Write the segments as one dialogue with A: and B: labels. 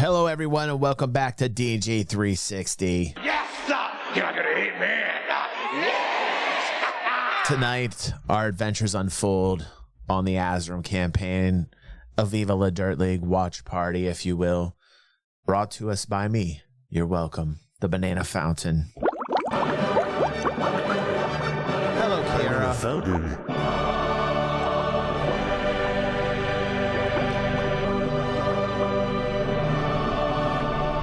A: Hello, everyone, and welcome back to DG360.
B: Yes, sir! You're gonna eat me! Yes!
A: Tonight, our adventures unfold on the Azram campaign, a Viva La Dirt League watch party, if you will, brought to us by me. You're welcome. The Banana Fountain. Hello, Kara.
B: Fountain.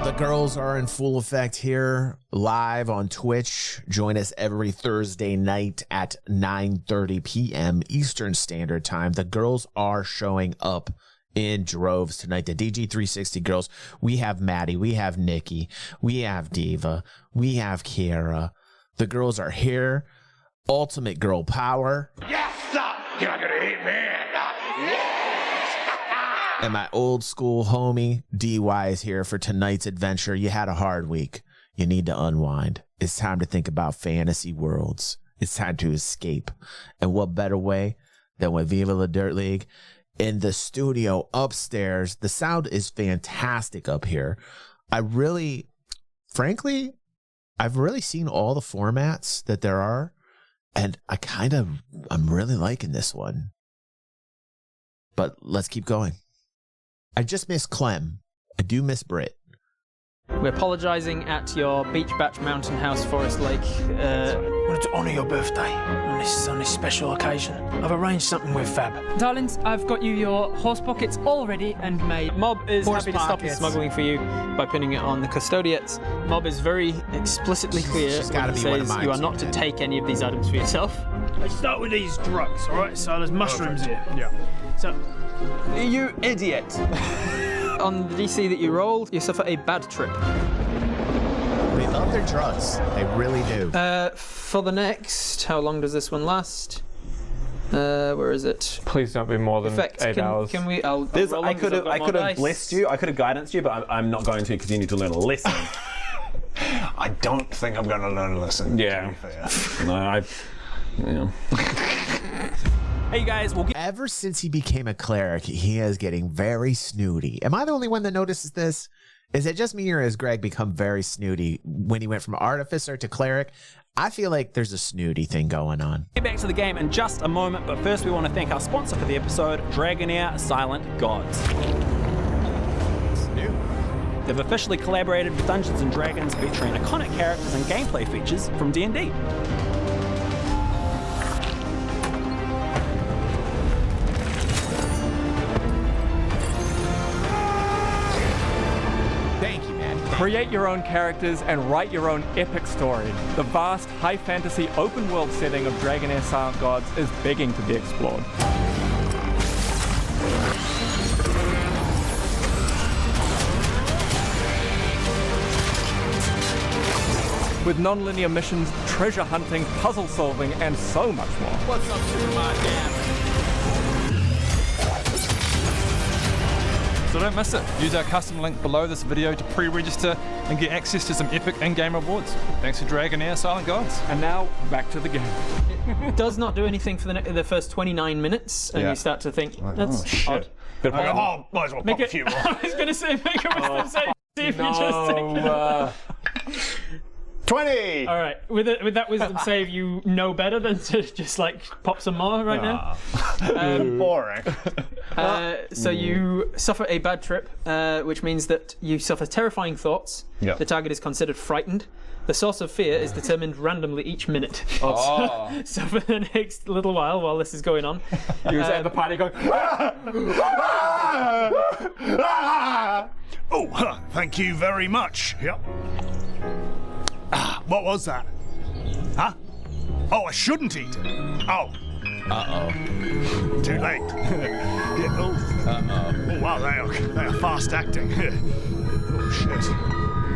A: The girls are in full effect here, live on Twitch. Join us every Thursday night at 9:30 p.m. Eastern Standard Time. The girls are showing up in droves tonight. The DG360 girls. We have Maddie. We have Nikki. We have Diva. We have Kara. The girls are here. Ultimate girl power.
B: Yes, sir! You're gonna eat me!
A: And my old school homie, DY, is here for tonight's adventure. You had a hard week. You need to unwind. It's time to think about fantasy worlds. It's time to escape. And what better way than with Viva La Dirt League? In the studio upstairs, the sound is fantastic up here. Frankly, I've really seen all the formats that there are, and I'm really liking this one. But let's keep going. I just miss Clem. I do miss Brit.
C: We're apologising at your Beach Batch Mountain House Forest Lake.
D: I wanted to honour your birthday on this special occasion. I've arranged something with Fab.
C: Darlings, I've got you your horse pockets all ready and made. Mob is
D: Horse
C: happy to stop the
D: pockets.
C: smuggling for you by pinning it on the custodiates. Mob is very explicitly clear
A: She's
C: when
A: gotta
C: he
A: be one of
C: says
A: mine
C: you are
A: too,
C: not to
A: man.
C: take any of these items for yourself.
D: Let's start with these drugs, all right? So there's mushrooms here. Yeah. So,
C: You idiot! On the DC that you rolled, you suffer a bad trip.
A: They love their drugs. They really do.
C: For the next, how long does this one last? Where is it?
E: Please don't be more than
C: Effect.
E: 8 hours.
C: Can we? I'll roll
F: I
C: them 'cause
F: could
C: I've
F: have
C: got more dice.
F: blessed you. I could have guidanced you, but I'm not going to because you need to learn a lesson.
G: I don't think I'm going to learn a lesson.
F: Yeah.
G: To be fair.
F: No,
C: Hey you guys, we'll get.
A: Ever since he became a cleric, he is getting very snooty. Am I the only one that notices this? Is it just me, or has Greg become very snooty when he went from artificer to cleric? I feel like there's a snooty thing going on.
H: Get back to the game in just a moment, but first we want to thank our sponsor for the episode, Dragonair Silent Gods.
A: It's new.
H: They've officially collaborated with Dungeons & Dragons, featuring iconic characters and gameplay features from D&D.
A: Thank you, man.
E: Create your own characters and write your own epic story. The vast, high fantasy, open world setting of Dragonair Silent Gods is begging to be explored. With non-linear missions, treasure hunting, puzzle solving, and so much more.
A: What's up, Superman?
I: So don't miss it. Use our custom link below this video to pre-register and get access to some epic in-game rewards. Thanks to Dragonair Silent Gods.
E: And now, back to the game.
C: It does not do anything for the first 29 minutes, and you start to think that's odd.
F: Bit of
G: Oh, might as well
C: Make
G: pop a
C: it.
G: few more.
C: I was gonna say make a wisdom save. See if you just take it.
E: No,
G: 20!
C: All right, with that wisdom save, you know better than to just like pop some more right now.
G: Boring.
C: So you suffer a bad trip, which means that you suffer terrifying thoughts.
G: Yep.
C: The target is considered frightened. The source of fear is determined randomly each minute. So for the next little while this is going on,
E: he was at the party going,
G: Oh, thank you very much. Yep. What was that? Huh? Oh, I shouldn't eat it. Oh.
A: Uh-oh.
G: Too late. Yeah, oh. Oh, wow, they are fast acting. Oh, shit.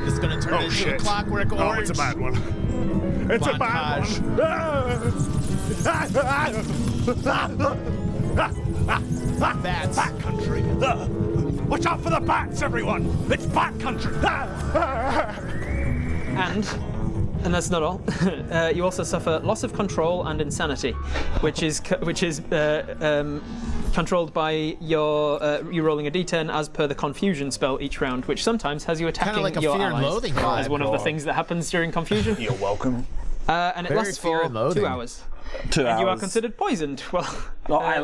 A: This is going to turn
G: Oh,
A: into
G: shit.
A: a Clockwork
G: Oh,
A: Orange.
G: it's a bad one. It's a bad one.
A: Bats.
G: Bat country. Watch out for the bats, everyone. It's bat country.
C: and that's not all. You also suffer loss of control and insanity, which is controlled by you rolling a d10 as per the confusion spell each round, which sometimes has you attacking
A: like a
C: your
A: Fear and
C: allies
A: Loathing
C: as
A: vibe.
C: one of the things that happens during confusion.
G: You're welcome.
C: And it
A: Very
C: lasts
A: Fear
C: for
A: and Loathing.
C: 2 hours.
H: 2
C: And
H: hours.
C: you are considered poisoned. Well,
H: I
C: no,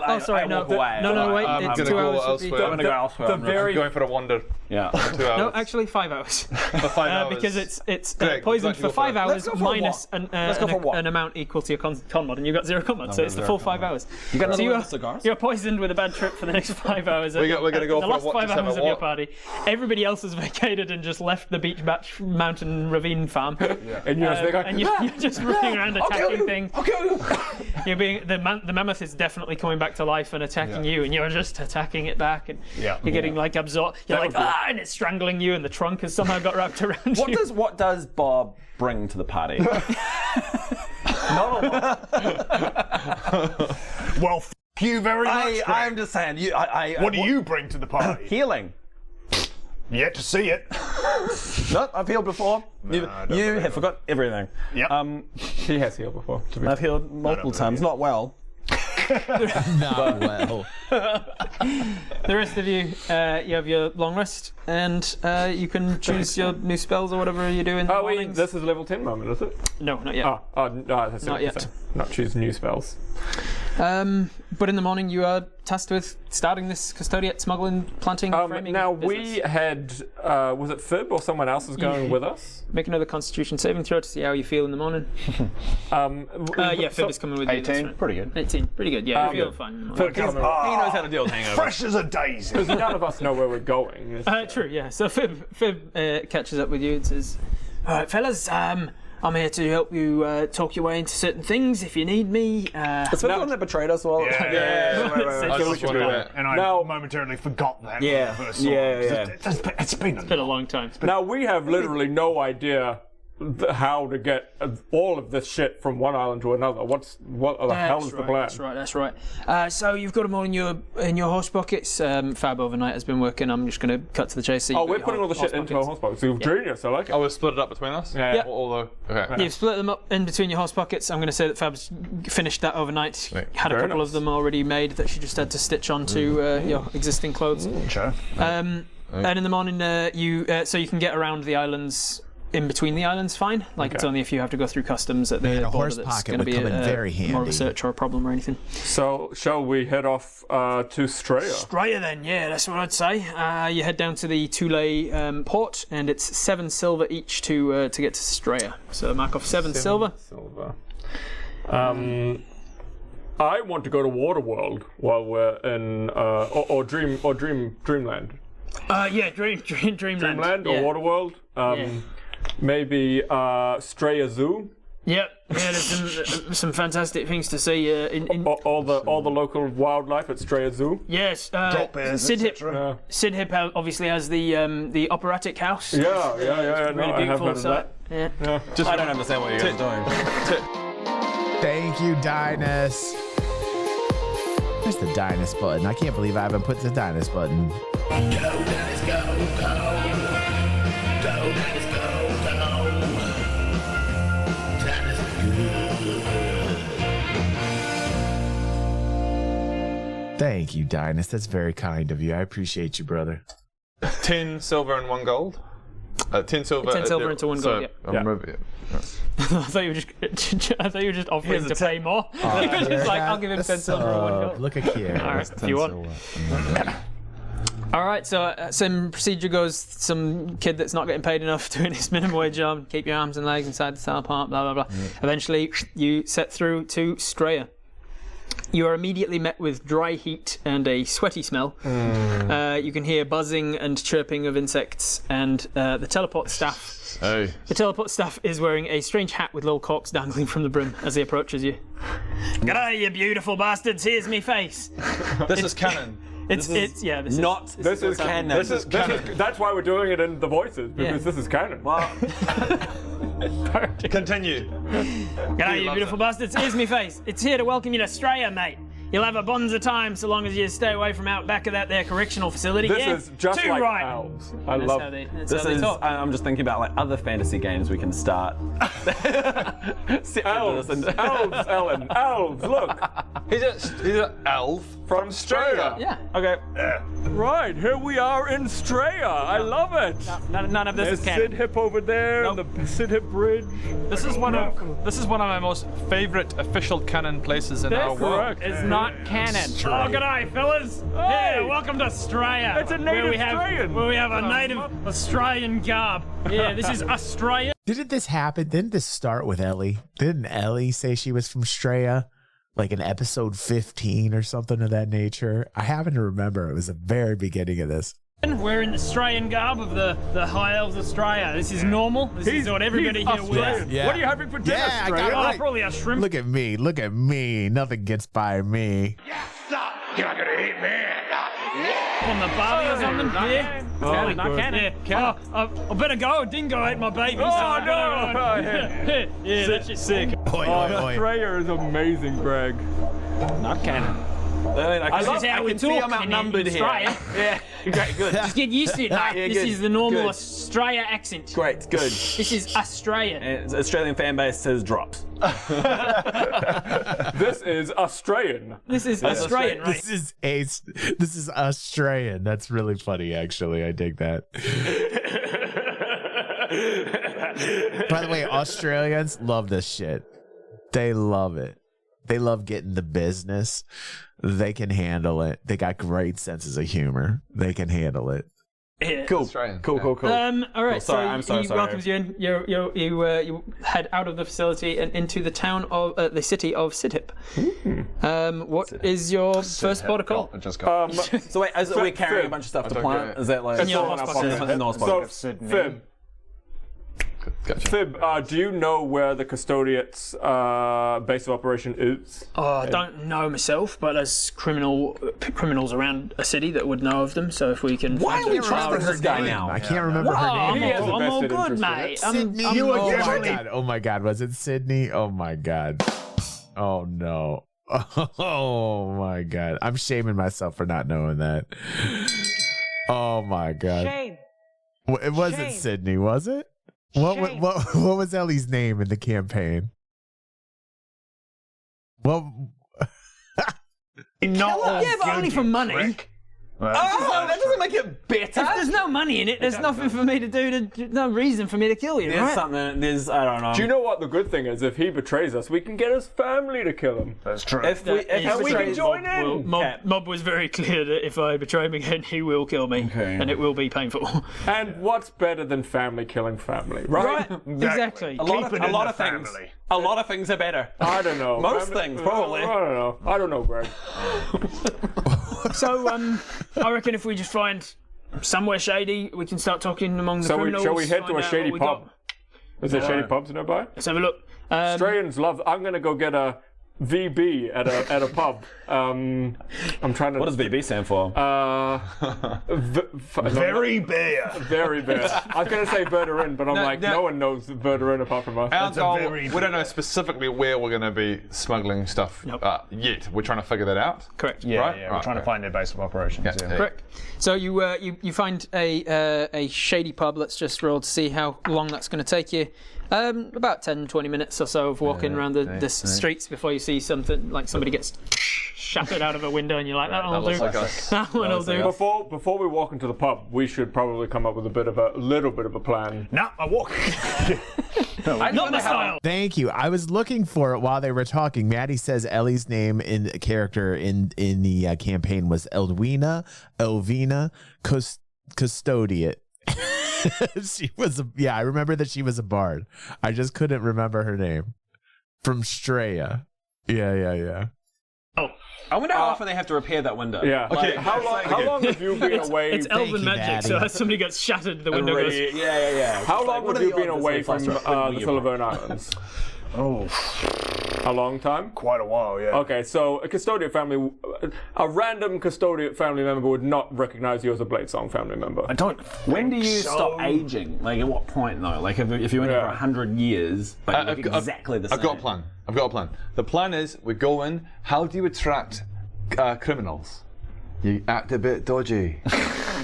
H: walk away.
C: no, wait.
I: I'm
C: It's
I: gonna
C: 2
I: go
C: hours. would be-
I: elsewhere.
H: I'm gonna go elsewhere.
E: The
H: I'm
E: very
I: Going for a wander.
H: yeah.
I: 2 hours.
C: No, actually 5 hours.
I: For 5 hours.
C: Because it's
I: Great,
C: poisoned
I: let's
C: for
I: go for
C: 5
I: it.
C: hours
H: Let's go for a
C: minus an amount equal to your con mod, and you've got 0 con mod, so it's the full 5 hours.
H: You got another
C: So
H: one of the cigars?
C: you're poisoned with a bad trip for the next 5 hours.
I: We're gonna go
C: the
I: for a
C: last
I: walk,
C: 5
I: just have a
C: hours of your
I: walk.
C: party. Everybody else has vacated and just left the beach batch mountain ravine farm.
E: and you're just
C: And you're just running around attacking things.
H: I'll kill you.
C: You're being the mammoth is definitely coming back to life and attacking you, and you're just attacking it back, and you're getting like absorbed. You're like and it's strangling you, and the trunk has somehow got wrapped around you.
H: What does Bob bring to the party? Not a lot.
G: Well, f you very much.
H: I'm just saying.
G: What do you bring to the party?
H: Healing.
G: Yet to see it.
H: No, I've healed before. You have forgot everything.
G: Yep.
E: he has healed before. To be
H: I've healed multiple times, not well.
A: Not well.
C: The rest of you, you have your long rest, and you can choose your new spells or whatever you do in the mornings.
E: This is level 10 moment, is it?
C: No, not yet.
E: Oh, no, that's
C: Not yet.
E: Not choose new spells.
C: But in the morning, you are tasked with starting this custodiate smuggling, planting, framing
E: Now
C: business.
E: we had, was it Fib or someone else was going with us?
C: Make another Constitution saving throw to see how you feel in the morning. Yeah, Fib is coming with you.
F: 18, pretty good.
C: 18, pretty good. Yeah, you feel fine. In the morning.
H: He knows how to deal with hangovers.
G: Fresh as a daisy.
E: Because none of us know where we're going.
C: True, yeah. So Fib catches up with you and says, "All right, fellas, I'm here to help you talk your way into certain things if you need me."
H: It's the one that betrayed us all.
G: Yeah.
I: I was just wondering that.
G: And I
E: Now-
G: momentarily forgot that. when
H: Yeah,
G: I first saw
H: yeah,
G: it. It's been
C: Been a long time.
E: Now we have literally no idea how to get all of this shit from one island to another. What the hell is the plan?
C: That's right. So you've got them all in your horse pockets. Fab overnight has been working. I'm just going to cut to the chase. So
E: Oh,
C: you've
E: we're
C: got
E: putting
C: your
E: all the shit
C: horse
E: into our
C: pockets.
E: horse box. So genius, I like it.
I: Oh, we'll split it up between us?
E: Yeah.
I: All the, okay.
C: You've split them up in between your horse pockets. I'm going to say that Fab's finished that overnight.
I: Right.
C: Had a
E: Very
C: couple
E: nice.
C: of them already made that she just had to stitch onto your existing clothes.
G: Sure.
C: And in the morning, so you can get around the islands. In between the islands, fine. Like it's only if you have to go through customs at the
A: Man, a
C: border
A: horse
C: that's
A: pocket
C: going to
A: would
C: be
A: come in very
C: more of a
A: handy.
C: search or a problem or anything.
E: So shall we head off to Straya?
C: Straya then, yeah, that's what I'd say. You head down to the Thule port, and it's 7 silver each to get to Straya. So mark off 7 silver.
E: I want to go to Waterworld while we're in Dreamland.
C: Yeah, Dreamland.
E: Dreamland
C: yeah.
E: or Waterworld. Maybe Straya Zoo.
C: Yep. Yeah, there's some fantastic things to see.
E: All the local wildlife at Straya Zoo.
C: Yes.
G: Drop bears,
C: Sid Hip.
G: etc.
C: Sid Hip obviously has the operatic house.
E: Yeah. No,
C: Really
E: I have
C: beautiful
E: heard of
C: site.
E: that.
C: Yeah.
H: I don't understand what you're guys are doing.
A: Thank you, Dynus. Where's the Dynus button? I can't believe I haven't put the Dynus button. Thank you, Dynus. That's very kind of you. I appreciate you, brother.
I: 10 silver and 1 gold. 10 silver.
C: 10 silver into 1 gold,
I: I'm moving.
C: I thought you were just offering to pay more. You were just like, I'll give him 10 silver and 1 gold.
A: Look at here.
C: All right, if you want. All right, so same procedure goes. Some kid that's not getting paid enough doing his minimum wage job. Keep your arms and legs inside the cell part. Blah blah blah. Eventually, you set through to Straya. You are immediately met with dry heat and a sweaty smell. You can hear buzzing and chirping of insects, and the teleport staff.
I: Hey.
C: The teleport staff is wearing a strange hat with little corks dangling from the brim as he approaches you. G'day, you beautiful bastards! Here's me face.
I: This is canon.
C: This is
E: This is canon. That's why we're doing it in the voices, because this is canon.
I: Continue.
C: G'day, you beautiful bastards. Here's me face. It's here to welcome you to Straya, mate. You'll have a bonza time so long as you stay away from out back of that there correctional facility.
E: This
C: yeah?
E: is just
C: Too
E: like
C: right.
E: elves. I
C: That's
E: love
C: how they, that's
H: This
C: how they
H: is.
C: talk.
H: I'm just thinking about like other fantasy games we can start.
E: elves, Ellen, elves, look.
I: He's an elf from Straya.
C: Yeah.
E: Okay. Right, here we are in Straya. I love it.
C: None of this
E: There's
C: is canon.
E: Sid Hip over there,
C: Nope.
E: and the Sid Hip Bridge.
I: This is one of my most favorite official canon places in our
E: That's
I: world.
E: correct.
C: It's not canon.
D: Oh, g'day, fellas.
E: Hey.
D: Yeah, welcome to Straya.
E: It's a native Australian.
D: Where we have a native Australian garb. Yeah, this is Australia.
A: Didn't this happen? Didn't this start with Ellie? Didn't Ellie say she was from Straya? Like in episode 15 or something of that nature? I happen to remember it was the very beginning of this.
D: We're in the Australian garb of the High Elves of Straya. This is normal. This is what everybody here wears.
A: Yeah.
E: What are you having for dinner,
A: Yeah, I
E: Straya?
A: got it right.
D: Probably a shrimp.
A: Look at me. Look at me. Nothing gets by me.
B: Yes, sir. You're not gonna eat me.
D: On the barbie or something. Yeah.
C: Canon, not canon.
D: Yeah. I better go. Dingo ate my baby. So I
E: no.
D: gotta go. Yeah, that's just sick.
A: Oi, oi, oi.
E: Straya is amazing, Greg.
C: Not canon.
D: This is how we talk
C: I'm outnumbered
D: in
C: here.
D: Straya.
C: Yeah, great, good.
D: Just get used to it, mate.
C: Yeah,
D: This
C: good,
D: is the normal
C: good.
D: Australia accent.
C: Great, good.
D: This is Australian.
C: Australian fan base says drops.
E: This is Australian.
D: This is Australian, right?
A: This is Australian. That's really funny, actually. I dig that. By the way, Australians love this shit. They love it. They love getting the business. They can handle it. They got great senses of humor. They can handle it.
D: Yeah.
C: Cool.
I: Australian.
C: Cool.
D: All right.
C: sorry,
D: so
C: I'm so
D: he
C: sorry.
D: welcomes you in. You head out of the facility and into the town of the city of Sidhip. What is your first protocol?
I: I just got.
C: So wait, as we're carrying
E: Fib.
C: a bunch of stuff to
I: don't
C: plant,
I: get it.
C: is that like?
D: And you're not
C: No,
E: So, Fib,
I: Gotcha.
E: Fib, do you know where the Custodiate's base of operation is?
D: Oh, I don't know myself, but there's criminals around a city that would know of them. So if we can,
C: Why are we
A: remember
C: trusting
A: her
C: this guy
A: name.
C: now?
A: I can't remember her name.
E: He has a
D: I'm all
E: vested
D: good,
E: interest in
D: mate.
E: it.
A: Sydney. Oh my god. Was it Sydney? Oh my god. Oh no. Oh my god. I'm shaming myself for not knowing that. Oh my god.
J: Shame.
A: It wasn't
J: Shame.
A: Sydney, was it? What
J: Shame.
A: what was Ellie's name in the campaign? Well,
C: Yeah,
D: but only for money.
C: Oh, that doesn't make it better.
D: If there's no money in it, there's nothing for me to do. No reason for me to kill you,
C: There's
D: right?
C: something. There's I don't know.
E: Do you know what the good thing is? If he betrays us, we can get his family to kill him.
G: That's true.
C: If we
E: can join in.
D: Mob was very clear that if I betray him again, he will kill me, and it will be painful.
E: And what's better than family killing family, right?
D: Exactly.
C: a lot of things. A lot of things are better.
E: I don't know.
C: Most things, probably.
E: I don't know. I don't know, Greg.
D: So, I reckon if we just find somewhere shady, we can start talking among the criminals.
E: Shall we head to
D: find
E: a
D: out
E: shady
D: what we
E: pub?
D: got.
E: Is there shady pubs nearby?
D: Let's have a look.
E: Australians love. I'm gonna go get a VB at a pub. I'm trying to.
C: What does VB stand for?
G: Very bare.
E: Very bad. I was gonna say Verderin, but I'm like, no one knows Verderin apart from us.
I: Our goal,
G: very
I: we don't know specifically where we're going to be smuggling stuff yet. We're trying to figure that out.
D: Correct.
G: Yeah,
I: Right?
G: yeah. We're
I: Right,
G: trying to
I: okay.
G: find their base of operations. Yeah.
D: Correct. So you find a shady pub. Let's just roll to see how long that's going to take you. About 10-20 minutes or so of walking around the streets before you see something like somebody gets shattered out of a window, and you're like, that'll do.
I: looks like us.
D: That one'll do.
E: Before we walk into the pub, we should probably come up with a little bit of a plan.
G: No, I walk.
D: Not my style.
A: thank you. I was looking for it while they were talking. Maddie says Ellie's name in character in the campaign was Elvina Custodiate. She was I remember that she was a bard. I just couldn't remember her name. From Straya. Yeah.
C: I wonder how often they have to repair that window.
E: Yeah.
I: Okay.
E: How long have you been away?
D: It's elven
A: you,
D: magic,
A: Maddie.
D: so as somebody gets shattered, the window goes.
C: Yeah.
E: How long
C: What
E: have
C: are
E: you
C: the
E: been
C: odds
E: away
C: it's
E: from
C: so
E: the
C: fast?
E: Silverne Islands?
G: Oh,
E: A long time?
G: quite a while, yeah.
E: Okay, so a custodiate family, a random custodiate family member would not recognize you as a Bladesong family member.
G: I don't.
C: When do you
G: So-
C: stop aging? Like, at what point, though? Like, if you're in here for
E: Yeah.
C: 100 years, but you look exactly the same.
I: I've got a plan. The plan is we go in. How do you attract criminals? You act a bit dodgy.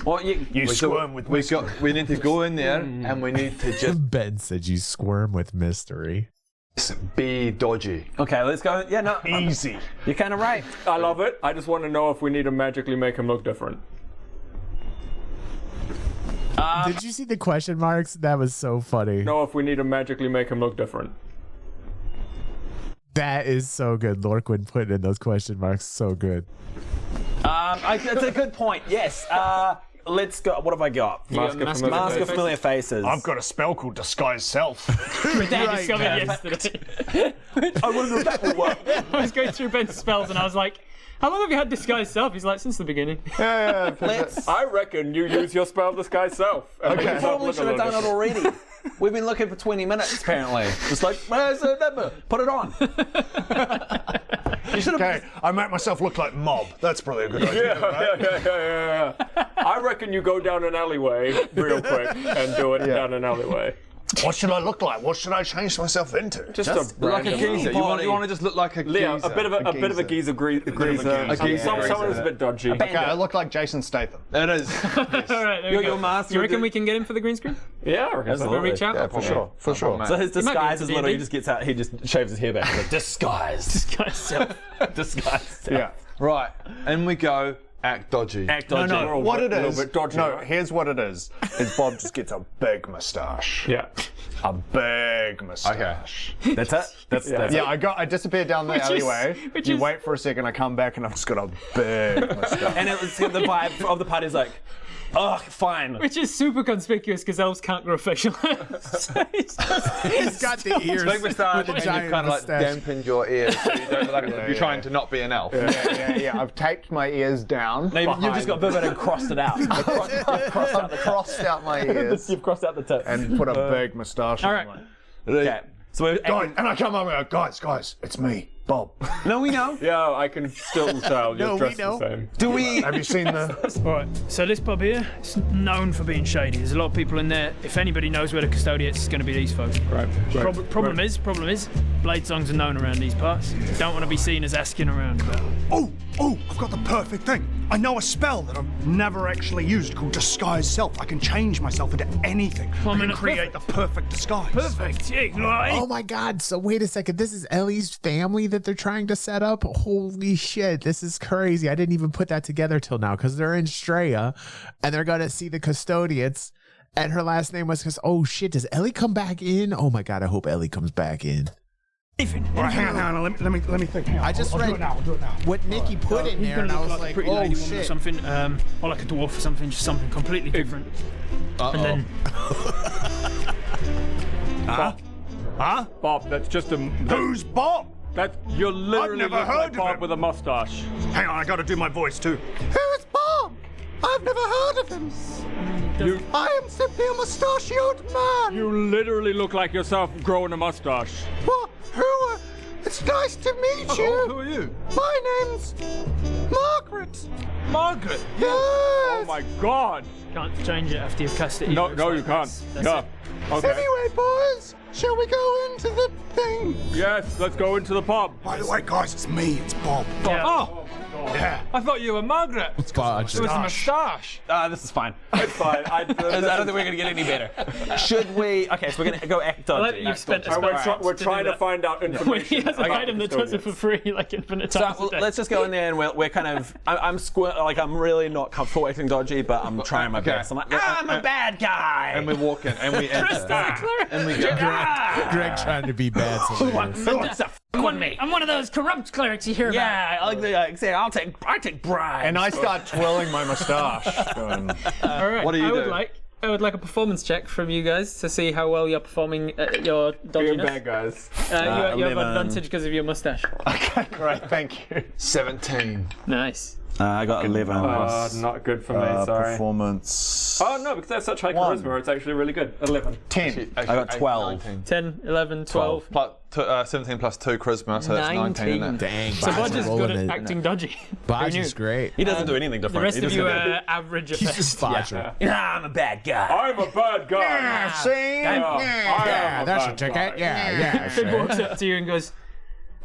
C: Well,
G: You squirm with
I: we need to go in there and we need to just
A: Ben said you squirm with mystery.
J: Be dodgy.
K: Okay, let's go. Yeah, no.
G: Easy.
K: You're kind of right.
E: I love it. I just want to know if we need to magically make him look different.
A: Did you see the question marks? That was so funny.
E: Know if we need to magically make him look different.
A: That is so good. Lorquin putting in those question marks. So good.
K: That's a good point. Yes. Let's go. What have I got?
E: Mask
K: of Familiar Faces.
G: I've got a spell called Disguise Self.
C: Dad discovered yesterday.
K: I wonder if that will work.
C: I was going through Ben's spells and I was like, how long have you had Disguise Self? He's like, since the beginning.
E: I reckon you use your spell Disguise Self.
K: Okay. We probably should have done it already. We've been looking for 20 minutes, apparently. Just like, where's the number? Put it on. You should have.
G: Okay, I make myself look like Mob. That's probably a good idea.
E: Yeah. I reckon you go down an alleyway real quick and do it down an alleyway.
G: What should I look like? What should I change myself into?
E: Just a
J: Like a
E: random-
J: geezer. You want to just look like a geezer.
E: Leo, a bit of a geezer greaser. Someone who's a bit dodgy.
G: Okay, I look like Jason Statham.
J: It is.
C: All right, there we go.
K: Your mask.
C: You reckon we can get him for the green screen?
E: Yeah, I reckon so.
C: We'll reach out?
J: Yeah, for sure. For sure.
K: So his disguise is
C: D&D.
K: literally he just gets out. He just shaves his hair back. Like, disguise.
C: Disguise Self.
K: Disguise.
G: Yeah.
J: Right. And we go act dodgy.
K: Act dodgy.
G: No, what it is.
E: bit dodgy,
G: No,
E: right?
G: here's what it is Bob just gets a big moustache.
E: Yeah.
G: A big moustache.
K: That's it. That's
G: Yeah, I disappeared down the alleyway. You wait for a second, I come back, and I've just got a big moustache.
K: And it was the vibe of the party is like, oh, fine.
C: Which is super conspicuous because elves can't grow facial hair. So
A: He's got the ears.
J: Big moustache,
A: with a
J: and
A: giant
J: you've kind of like
A: moustache.
J: dampened your ears. So you don't look like you're trying to not be an elf.
G: Yeah. I've taped my ears down.
K: No, you've just got Vivid and crossed it out. You've
G: Crossed out my ears
K: You've crossed out the tip.
G: and put a big moustache
C: All
G: on
C: right.
K: Okay. So we're
G: Guys, and I come over and go, guys, it's me, Bob.
K: No, we know.
E: Yeah, I can still tell
A: No,
E: you're
A: we
E: dressed
A: know.
E: the same.
K: Do we?
G: Have you seen the...
C: All right. So this pub here, it's known for being shady. There's a lot of people in there. If anybody knows where the custodian is, it's going to be these folks.
E: Right.
C: Problem is, blade songs are known around these parts. Don't want to be seen as asking around about.
G: Oh, I've got the perfect thing. I know a spell that I've never actually used called Disguise Self. I can change myself into anything. I can create the perfect disguise.
C: Perfect. Yeah.
A: Oh my God. So wait a second. This is Ellie's family that they're trying to set up? Holy shit. This is crazy. I didn't even put that together till now because they're in Straya and they're going to see the custodians. And her last name was, oh shit, does Ellie come back in? Oh my God. I hope Ellie comes back in.
G: All right, hang on. Let me think. Hang on.
A: I just
G: I'll
A: read
G: do it now. I'll do it now.
A: what Nikki put in there and I was like,
C: pretty
A: oh
C: lady woman or
A: shit.
C: something, or like a dwarf or something, just something completely different. And then
G: Huh?
E: Bob, that's just a...
G: Who's Bob?
E: You're literally
G: I've never
E: look
G: heard
E: like
G: of
E: Bob
G: him.
E: with a mustache.
G: Hang on, I gotta do my voice too.
L: Who is Bob? I've never heard of him. I am simply a mustachioed man.
E: You literally look like yourself growing a mustache.
L: What? Who are... It's nice to meet you.
J: Who are you?
L: My name's Margaret.
J: Margaret.
L: Yes.
E: Oh my God.
C: can't change it after you've cast it.
E: No,
C: either.
E: no,
C: It's
E: you
C: like,
E: can't.
C: that's
E: No.
C: it.
E: Okay.
L: Anyway, boys, shall we go into the thing?
E: Yes, let's go into the pub.
G: By the way, guys, it's me. It's Bob.
C: Yeah.
I: Oh,
G: Yeah.
I: I thought you were Margaret. It was a moustache.
K: This is fine.
E: It's fine. I
K: I don't think we're going to get any better. Should we? Okay, so we're going to go act
C: I
K: dodgy.
C: like that you've spent a
E: we're,
C: spell
E: we're
C: to
E: trying
C: do
E: to
C: that.
E: find out
C: When
E: information.
C: he has an
E: about
C: item
E: the
C: that does it for
E: custodian.
C: free, like infinite
K: So
C: times a day.
K: let's just go in there and we're kind of. I'm really not comfortable acting dodgy, but I'm trying my best. I'm like, I'm a bad guy.
J: And we walk in and we enter. And we go.
A: Greg trying to be bad.
K: Who wants to on me?
C: I'm one of those corrupt clerics you hear about.
K: Yeah, I like to say I take bribes.
G: And I start twirling my moustache. Going,
C: All right.
J: What do you do?
C: I would like a performance check from you guys to see how well you're performing your
E: Being
C: dodginess.
E: bad guys.
C: You have
K: 11.
C: advantage because of your mustache.
G: okay, great, thank you.
J: 17.
C: Nice.
K: I got 11.
E: Not good for me, sorry.
G: Performance.
E: Oh no, because I have such high
G: One.
E: charisma, it's actually really good. 11.
G: 10.
K: I got 12.
C: 10, 11, 12.
J: Plus, 17 plus 2 charisma, so it's 19, isn't it?
A: Dang.
C: So Bodge is good at
A: rolling it.
C: acting dodgy.
A: Bodge
C: Who
A: is
C: knew?
A: great.
K: He doesn't do anything different.
C: The rest
K: He
C: of
K: just
C: you
K: goes,
C: are average at
A: He's
C: best.
A: just bodger.
K: I'm a bad guy.
E: I'm a bad guy.
G: See?
A: Yeah, that's a ticket. Yeah,
C: Sid walks up to you and goes,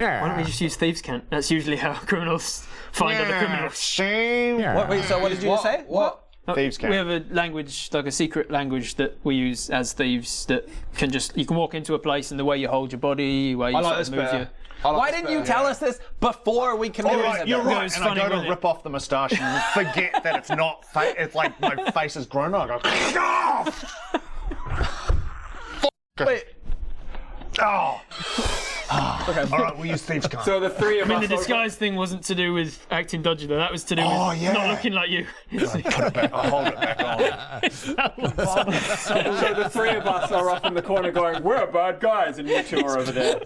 A: yeah.
C: why don't we just use thieves' cant? That's usually how criminals find other criminals.
G: See?
A: Yeah.
K: Wait, so what did you say?
J: What?
M: Thieves can.
C: We have a language, like a secret language that we use as thieves that can just, you can walk into a place and the way you hold your body, where you sort of move your...
K: Why didn't you tell us this before we committed?
M: Right, you're right.
C: It's
M: And
C: funny,
M: I go
C: wasn't
M: to
C: it?
M: rip off the moustache and forget that it's not fake. It's like my face is grown. I go.
K: Wait.
M: Oh.
K: Okay.
M: All right, we'll use thieves' card.
H: So the three of
C: I mean,
H: us.
C: the disguise thing wasn't to do with acting dodgy, though. That was to do with not looking like you.
M: Put it back. I'll hold it back on.
H: So the three of us are off in the corner going, "We're bad guys," and you two are over there.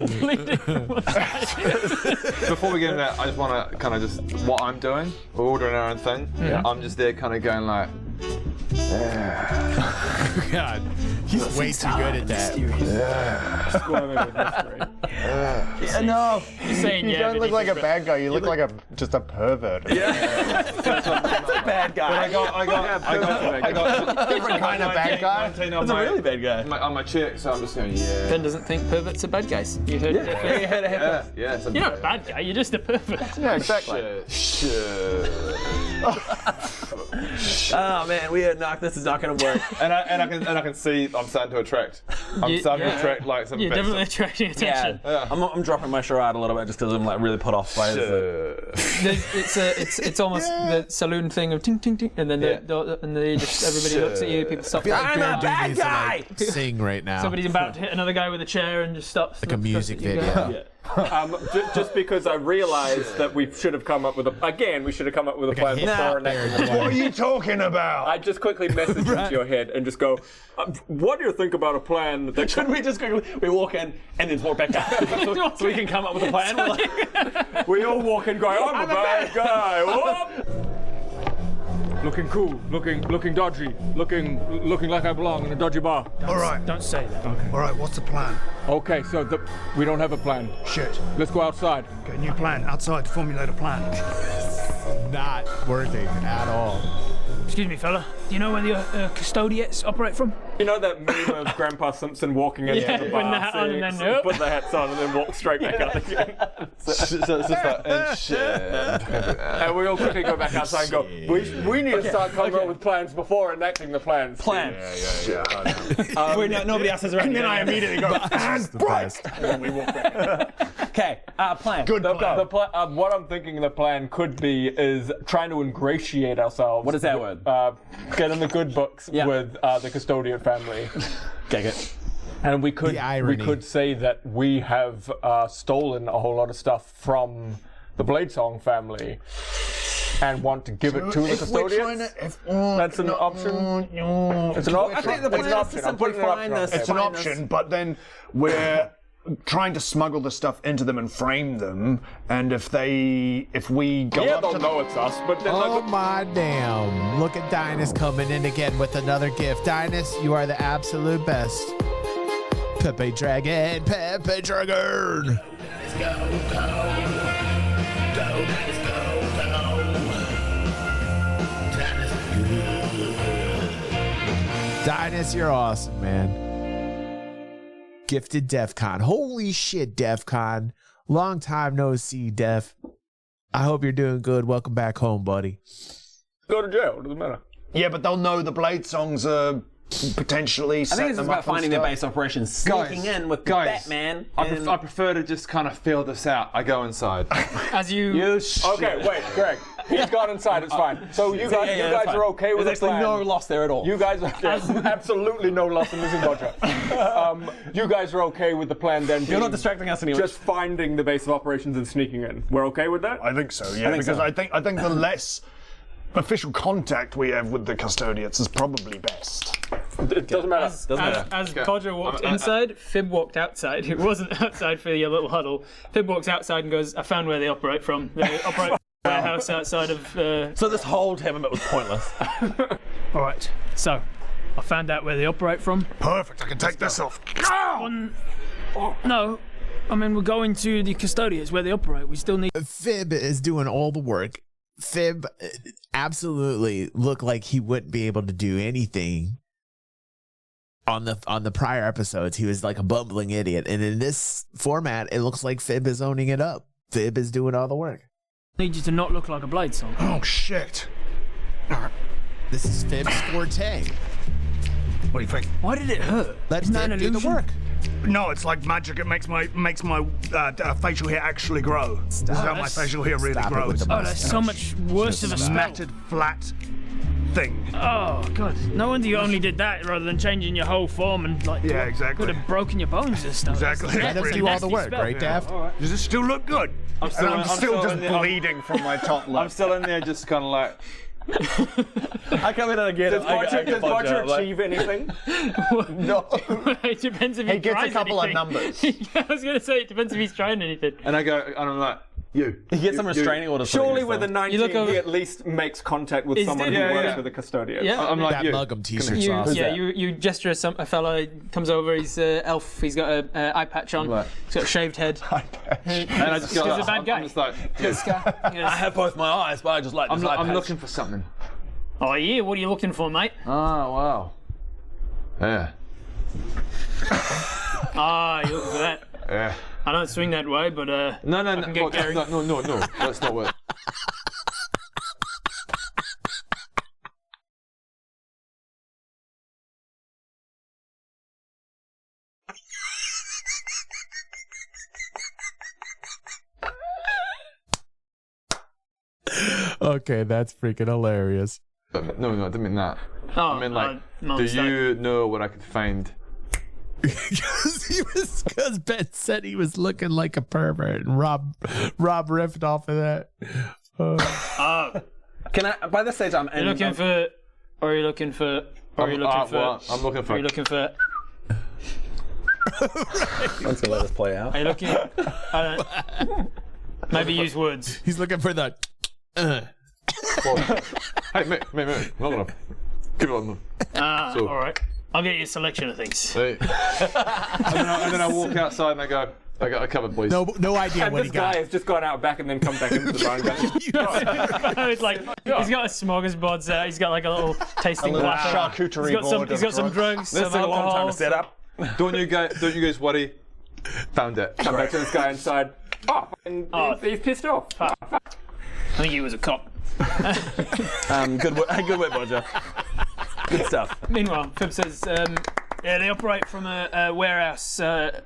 J: Before we get into that, I just want to kind of just what I'm doing. We're all doing our own thing.
C: Yeah.
J: I'm just there, kind of going like.
A: God, he's way too good at that.
K: Yeah, no.
C: You're saying
M: You
C: yeah,
M: don't
C: but
M: look like a
C: different.
M: bad guy. You look like just a pervert.
K: That's a bad guy.
J: I got
M: Different kind of bad guy.
K: That's a really bad guy.
J: on my chick, so I'm just going, yeah.
C: Ben doesn't think perverts are bad guys. You heard
J: Yeah,
C: You're not a bad guy, you're just a pervert.
M: Yeah, exactly.
J: Shit.
K: Oh man, this is not gonna work.
J: And I can see I'm starting to attract. I'm starting to attract like some.
C: You're definitely attracting attention.
K: Yeah. I'm dropping my charade a little bit just because I'm like really put off by this.
C: It's almost the saloon thing of ting ting ting, and then everybody looks at you. People stop.
K: I'm a bad guy.
A: Sing right now.
C: Somebody's about to hit another guy with a chair and just stops.
A: Like a music video.
H: Just because I realised that we should have come up with a plan before enacting the plan.
M: What are you talking about?
H: I just quickly message into your head and just go, what do you think about a plan that
K: Should we just quickly we walk in and then walk back out so we can come up with a plan? We're like,
H: we all walk in going, I'm a bad guy. Whoop. Looking cool, looking dodgy, looking like I belong in a dodgy bar.
G: All right.
C: Don't say that. Okay.
G: All right, what's the plan?
H: Okay, so we don't have a plan.
G: Shit.
H: Let's go outside.
G: Okay, new plan. Outside to formulate a plan.
A: Not working at all.
C: Excuse me, fella. Do you know where the custodians operate from?
H: You know that meme of Grandpa Simpson walking into the bar,
C: putting the hat on and then
H: put the hats on and then walk straight back out again.
J: So it's just like, and shit.
H: And we all quickly go back outside and go, we need to start coming up with plans before enacting the plans.
K: plan.
H: Nobody else has around.
M: And then I immediately go, and break!
H: And then we walk back.
K: Okay, plan.
M: Good plan.
H: What I'm thinking the plan could be is trying to ingratiate ourselves.
K: What is that word?
H: Get in the good books with the custodian family.
K: Get it.
H: And we could say that we have stolen a whole lot of stuff from the Bladesong family and want to give it to the custodians. That's an option. It's an option.
K: I think the plan is to simply find this.
M: It's an option, but then we're trying to smuggle the stuff into them and frame them, and if we go up
H: they'll
M: to
H: know it's us, but then
A: Oh my damn. Look at Dinus coming in again with another gift. Dinus, you are the absolute best. Pepe Dragon.
B: Let's go,
A: Dinus, you're awesome, man. Gifted DEFCON. Holy shit, DEFCON. Long time no see, Def. I hope you're doing good. Welcome back home, buddy.
H: go to jail. It doesn't matter.
M: Yeah, but they'll know the Blade songs are potentially.
K: I think it's about finding their base operations, sneaking in with the Batman.
J: I prefer to just kind of feel this out. I go inside.
C: As you.
H: Okay, wait, Greg. He's gone inside. It's fine. So you guys are okay with the plan?
K: There's actually no loss there at all.
H: You guys are absolutely no loss in losing Roger. You guys are okay with the plan then?
K: You're not distracting us anymore.
H: Just finding the base of operations and sneaking in. We're okay with that?
M: I think so. Yeah, I think the less official contact we have with the custodians is probably best.
H: It doesn't matter.
C: As Podger walked inside, Fib walked outside. It wasn't outside for your little huddle. Fib walks outside and goes, I found where they operate from. They operate from a warehouse outside of...
K: So this whole temperament was pointless.
C: All right, so I found out where they operate from.
M: Perfect, I can take this off.
C: No, I mean, we're going to the custodians where they operate. We still need...
A: Fib is doing all the work. Fib absolutely looked like he wouldn't be able to do anything on the prior episodes. He was like a bumbling idiot, and in this format it looks like Fib is owning it up. Fib is doing all the work.
C: Need you to not look like a Blade song.
G: Oh shit. All right.
A: This is Fib's forte.
G: What do you think?
D: Why did it hurt?
A: Let
D: Isn't that
A: Fib
D: an
A: do the
D: illusion?
A: work.
G: No, it's like magic. It makes my facial hair actually grow. This is how my facial hair really
A: Stop it with
G: grows.
A: the
D: Oh, that's so much worse of a spell.
G: Matted, flat thing.
D: Oh god! No wonder you only did that rather than changing your whole form and like.
G: Yeah, exactly.
D: Could have broken your bones and stuff.
G: Exactly.
A: Let him do all the work, right, Dav?
G: Does it still look good?
J: I'm
M: still just
J: in there.
M: bleeding from my top lip.
J: I'm still in there, just kind of like.
K: I come in and get it.
H: Does Roger achieve anything?
M: No.
D: It depends if
M: He gets a
D: tries
M: couple
D: anything.
M: of numbers.
D: I was gonna say it depends if he's trying anything.
J: And I go, and I'm like, you.
K: He gets some restraining orders.
H: Surely with a 19,
D: look over-
H: he at least makes contact with
D: Is
H: someone
D: there-
H: who
J: Yeah,
H: works
J: yeah.
H: for the custodian.
D: Yeah.
J: I'm like,
A: That
J: you.
A: mug 'em t-shirts off.
D: You gesture at a fellow comes over. He's elf. He's got a eye patch on.
J: Right.
D: He's got a shaved head.
J: And I just go,
D: He's a bad guy.
J: I'm just like,
D: This guy. He
K: I
D: goes,
K: have both my eyes, but I just like this eye
J: I'm
K: patch.
J: looking for something.
D: oh yeah, what are you looking for, mate?
J: Oh, wow. Yeah.
D: Ah, you looking for that?
J: Yeah.
D: I don't swing that way, but
J: No.
D: can get Gary.
J: No. That's not what.
A: Okay, that's freaking hilarious.
J: No, I didn't mean that.
D: Oh,
J: I mean, like,
D: my
J: do
D: mistake.
J: you know what I could find?
A: Because Ben said he was looking like a pervert, and Rob riffed off of that.
K: Can I? By this stage, I'm.
D: Are you looking for? Are you looking for? Are you looking for?
J: Well, I'm looking for.
D: Are you looking for?
K: Let's let this play out.
D: Are you looking? I don't. Maybe use words.
A: He's looking for the.
J: Hey, mate, not gonna give it on them.
D: All right. I'll get you a selection of things.
J: Hey. and then I walk outside and I go, I got a cupboard, please.
A: No idea
H: And
A: what
H: this
A: he got.
H: guy has just gone out back and then come back into the bar and gone,
D: It's like he's got a smorgasbord out. He's got like a little tasting
M: little
D: glass.
M: charcuterie board
D: He's got some
M: of
D: drugs.
K: This
D: some
K: took a long time
D: alcohol.
K: to set up.
J: Don't you guys worry. Found it.
H: come back to this guy inside. He's pissed off.
D: I think he was a cop.
K: Good work, Roger. Good stuff.
D: Meanwhile, Fib says, yeah, they operate from a warehouse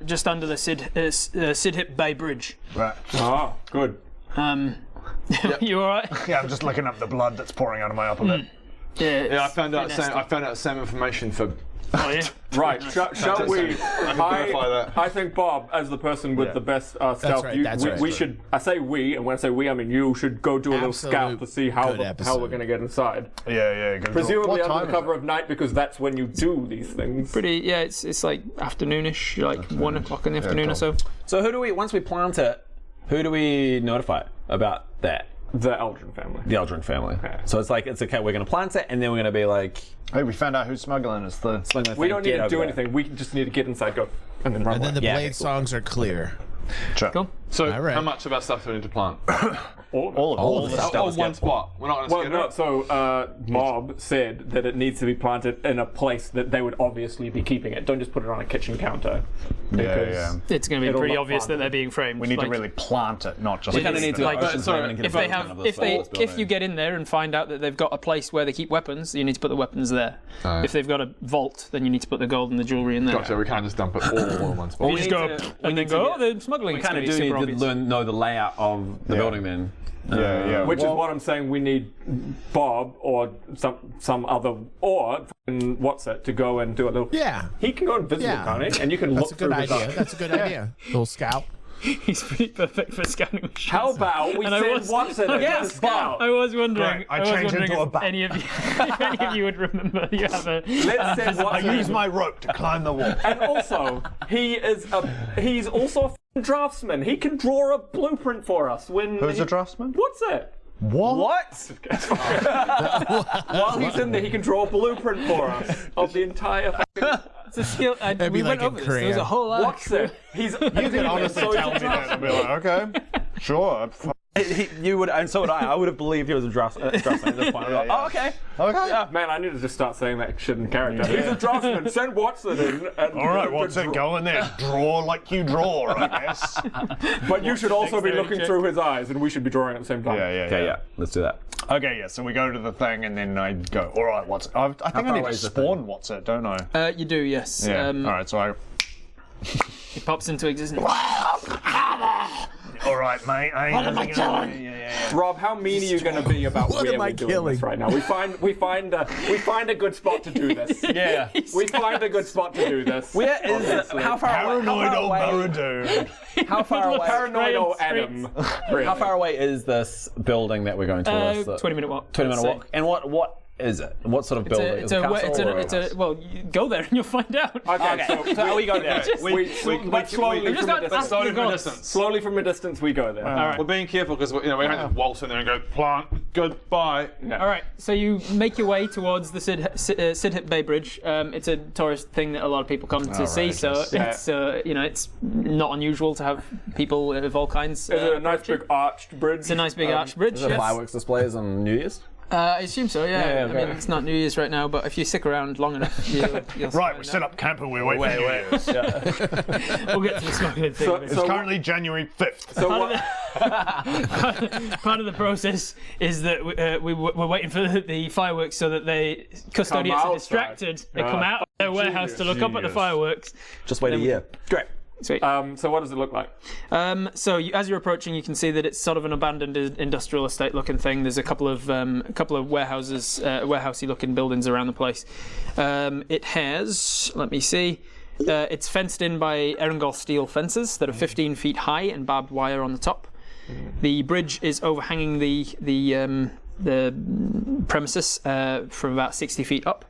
D: just under the Sidhip Bay Bridge.
M: Right.
H: Oh, good.
D: You all right?
M: Yeah, I'm just looking up the blood that's pouring out of my upper lip.
J: Yeah, I found out the same information for.
D: Oh yeah.
H: Right, shall we?
J: verify that.
H: I think Bob, as the person with the best stealth,
A: right, that's right.
H: we should. I say we, and when I say we, I mean you should go do a little scout to see how
A: good episode.
H: we're going to get inside.
M: Yeah.
H: Presumably
M: What
H: under
M: time
H: the
M: is
H: cover
M: it?
H: of night, because that's when you do these things.
D: Pretty. Yeah, it's like afternoonish, like 1 o'clock in the afternoon or so.
K: So who do we? Once we plant it, who do we notify about that?
H: The Eldrin family.
K: The Eldrin family.
H: Okay.
K: So it's like, it's okay, we're going to plant it, and then we're going to be like...
M: Hey, we found out who's smuggling us.
H: We don't need to do anything. We just need to get inside, go, and then run
A: And then the
H: away.
A: blade songs are clear.
D: Cool.
J: So
A: All right.
J: how much of our stuff do we need to plant?
M: All of the stuff.
J: One spot. We're not
H: Well,
J: going to
H: no,
J: skip
H: so Mob said that it needs to be planted in a place that they would obviously be keeping it. Don't just put it on a kitchen counter.
M: Yeah.
D: It's going to be
H: It'll
D: pretty
H: not
D: obvious
H: plant.
D: that they're being framed.
M: We need
D: like,
M: to really plant it, not just.
K: We kind of need to...
D: like,
K: if
D: if you get in there and find out that they've got a place where they keep weapons, you need to put the weapons there. If they've got a vault, then you need to put the gold and the jewelry in there.
J: Gotcha. We can't just dump it all in one spot.
D: You just go and then go, oh, they're smuggling.
K: We
D: It's
K: kind of
D: gonna be
K: do
D: super
K: need
D: obvious.
K: to know the layout of the building then.
M: Yeah.
H: Which is what I'm saying. We need Bob or some other or what's it to go and do a little.
A: Yeah.
H: He can go invisible,
A: Yeah.
H: can't he? And you can
A: That's
H: look
A: a good
H: through his
A: idea.
H: eyes.
A: That's a good idea. Little scout.
D: He's pretty perfect for scouting machines.
H: How about we send Watson against Bob?
D: I was wondering.
M: Great, I
D: was
M: change
D: wondering
M: into a
D: if
M: bat.
D: any of you, if any of you would remember you have a.
H: Let's send
M: I
H: Watson.
M: use my rope to climb the wall.
H: And also, he's also a f***ing draftsman. He can draw a blueprint for us when.
M: Who's a draftsman?
H: What's it?
M: What?
H: While he's in there, he can draw a blueprint for us of the entire.
D: It's a skill.
A: be
D: We
A: like
D: went
A: in
D: over this. There was
A: Korea.
D: a whole lot.
H: What's it? He's. You
M: You can honestly tell me that and be like, okay, sure.
K: You would, and so would I. I would have believed he was a draftsman at this point. Oh, okay.
H: Yeah. Man, I need to just start saying that shit in character. He's a draftsman. Send Watson in.
M: All right, Watson, go in there. Draw like you draw, I guess.
H: But you should also be looking through his eyes, and we should be drawing at the same time.
K: Yeah. Let's do that.
M: Okay, yeah. So we go to the thing, and then I go. All right, Watson. I think I need to spawn Watson, don't I?
C: You do, yes.
M: Yeah. All right, so I.
C: It pops into existence.
M: All right, mate.
B: What am I killing?
H: Rob, how mean are you going to be about
A: What
H: where
A: am I
H: we're doing
A: killing?
H: this right now? We find a good spot to do this.
K: Yeah.
H: We find a good spot to do this.
K: Where is? How far away?
M: Paranoid old Baradoon.
K: How far away?
H: Paranoid old Adam. Really.
K: How far away is this building that we're going towards?
C: 20-minute walk.
K: 20-minute walk. And what is it? What sort of building?
C: Well, you go there and you'll find out.
H: Okay. So
K: we go there.
H: Slowly from a distance, we go there.
C: All right.
J: We're being careful because we don't just waltz in there and go, plant, goodbye.
H: Yeah.
C: All right, so you make your way towards the Sidhip Bay Bridge. It's a tourist thing that a lot of people come to see, so it's it's not unusual to have people of all kinds.
H: Is it a nice big arched bridge?
C: It's a nice big arched bridge.
K: Is there fireworks displays on New Year's?
C: I assume so, yeah.
K: okay.
C: I mean, it's not New Year's right now, but if you stick around long enough, you'll
M: Right, we set up camp and we're waiting for New Year's.
C: We'll get to the smuggling thing.
M: It's currently January 5th.
H: So
C: part of the process is that we're waiting for the fireworks so that the custodians are distracted. They come out of their warehouse to look up at the fireworks.
K: Just wait a year.
H: Great.
C: Sweet.
H: So what does it look like?
C: As you're approaching, you can see that it's sort of an abandoned industrial estate-looking thing. There's a couple of warehouses, warehousey-looking buildings around the place. It has, let me see, it's fenced in by Erangel steel fences that are 15 feet high and barbed wire on the top. The bridge is overhanging the premises from about 60 feet up.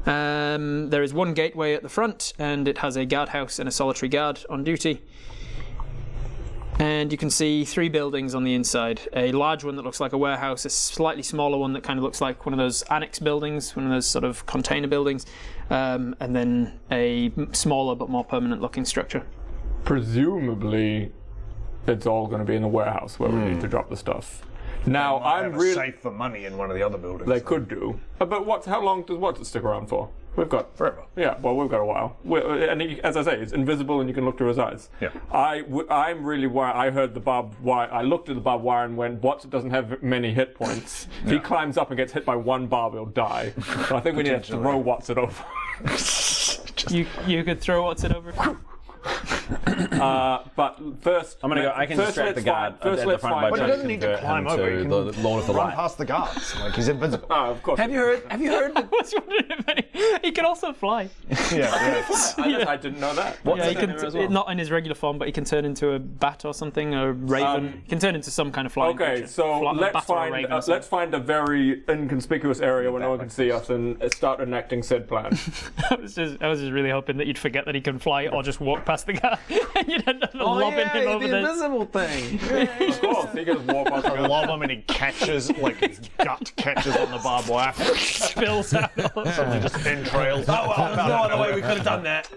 C: There is one gateway at the front, and it has a guardhouse and a solitary guard on duty. And you can see 3 buildings on the inside. A large one that looks like a warehouse, a slightly smaller one that kind of looks like one of those annex buildings, one of those sort of container buildings, and then a smaller but more permanent looking structure.
H: Presumably, it's all going to be in the warehouse where we need to drop the stuff. Now, I'm really
M: safe for money in one of the other buildings.
H: They could do. But how long does Watson stick around for? We've got
M: forever.
H: Yeah, well, we've got a while. And as I say, it's invisible and you can look through his eyes.
M: Yeah.
H: I'm really worried. I heard the barbed wire. I looked at the barbed wire and went, Watson doesn't have many hit points. If he climbs up and gets hit by one barb, he'll die. So I think we need to throw Watson over.
C: You could throw Watson over.
H: But first,
K: I'm gonna go. I can distract the guard at the front by
M: he doesn't need to climb over. He can
K: the Lord of the
M: run
K: Light.
M: past the guards. Like he's invisible.
H: Oh, of course.
K: Have you heard?
C: I was wondering if he can also fly.
H: I didn't know that.
C: He can not in his regular form, but he can turn into a bat or something, a raven. He can turn into some kind of flying creature.
H: So let's find a very inconspicuous area where no one can see us and start enacting said plan.
C: I was just really hoping that you'd forget that he can fly or just walk past the guy and you'd end up lobbing him over
K: the invisible thing.
H: Of course, he can just walk past the
M: lob him and he catches, like his gut catches on the barbed wire.
C: Spills out.
M: Something just entrails.
K: Oh, well, no other way we could have done that.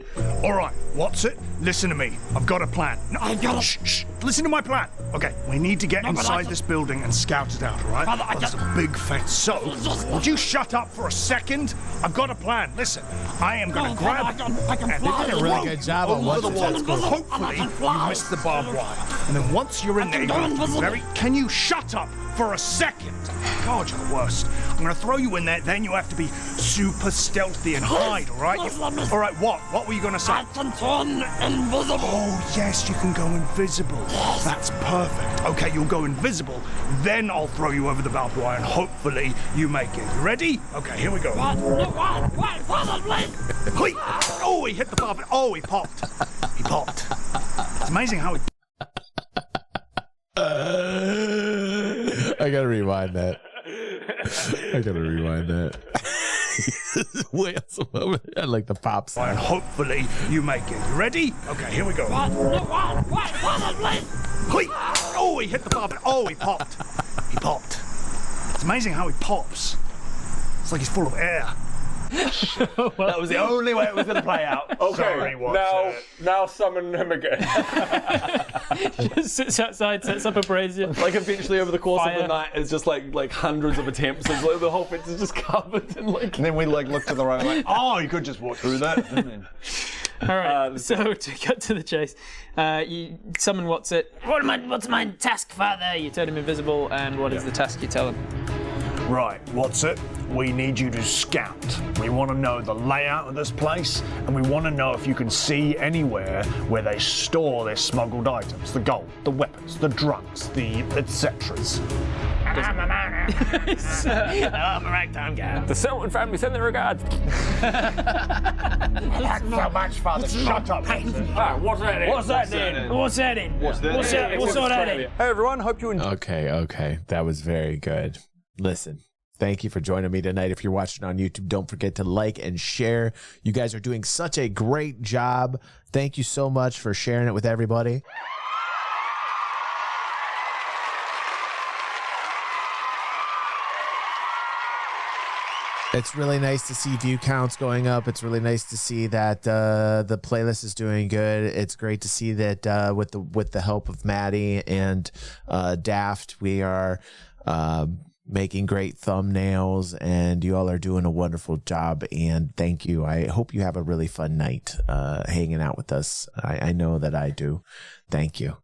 G: All right, Watson, listen to me. I've got a plan. No, I've got a... Shh. Listen to my plan. Okay, we need to get inside this building and scout it out, all right?
B: Father,
G: There's a big fence. So, would you shut up for a second? I've got a plan. Listen, I am going to grab...
B: I can
G: and
B: fly.
A: You did a really good job on
G: over
A: what
G: the wall. Hopefully, you missed the barbed wire. And then once you're in there, you're going to be very... Can you shut up for a second? God, you're the worst. I'm going to throw you in there, then you have to be super stealthy and hide, all right? All right, what? What were you going to say?
B: I can turn invisible.
G: Oh, yes, you can go invisible. That's perfect. Okay, you'll go invisible, then I'll throw you over the barbed wire and hopefully you make it. You ready? Okay, here we go.
B: What? Father, please.
G: Oh, he hit the barbed. Oh, he popped. He popped. It's amazing how he...
A: I gotta rewind that. Wait, I like the pops.
G: And hopefully you make it. You ready? Okay, here we go.
B: What? Father, please.
G: Oh, he hit the barbed. Oh, he popped. He popped. It's amazing how he pops. It's like he's full of air.
K: That was the only way it was going to play out.
H: Okay, now summon him again.
C: Just sits outside, sets up a brazier.
K: Like eventually over the course
C: Fire.
K: of the night, it's just like hundreds of attempts. It's like the whole fence is just covered in like.
M: And then we look to the right, like, oh, you could just walk through that.
C: All right. So to cut to the chase, you summon what's my task, Father? You turn him invisible, and what is the task you tell him?
G: Right, what's it? We need you to scout. We want to know the layout of this place, and we want to know if you can see anywhere where they store their smuggled items, the gold, the weapons, the drugs, the etceteras.
B: I'm a ragtime guy.
H: The Selwyn family send their regards.
G: That's so much, Father. Shut up.
H: What's that in?
C: What's that in? What's that in?
J: What's that?
C: What's all that in?
H: Hey everyone, hope you enjoy.
A: Okay. That was very good. Listen, thank you for joining me tonight. If you're watching on YouTube, don't forget to like and share. You guys are doing such a great job. Thank you so much for sharing it with everybody. It's really nice to see view counts going up. It's really nice to see that the playlist is doing good. It's great to see that with the help of Maddie and Daft, we are making great thumbnails, and you all are doing a wonderful job. And thank you. I hope you have a really fun night hanging out with us. I know that I do. Thank you.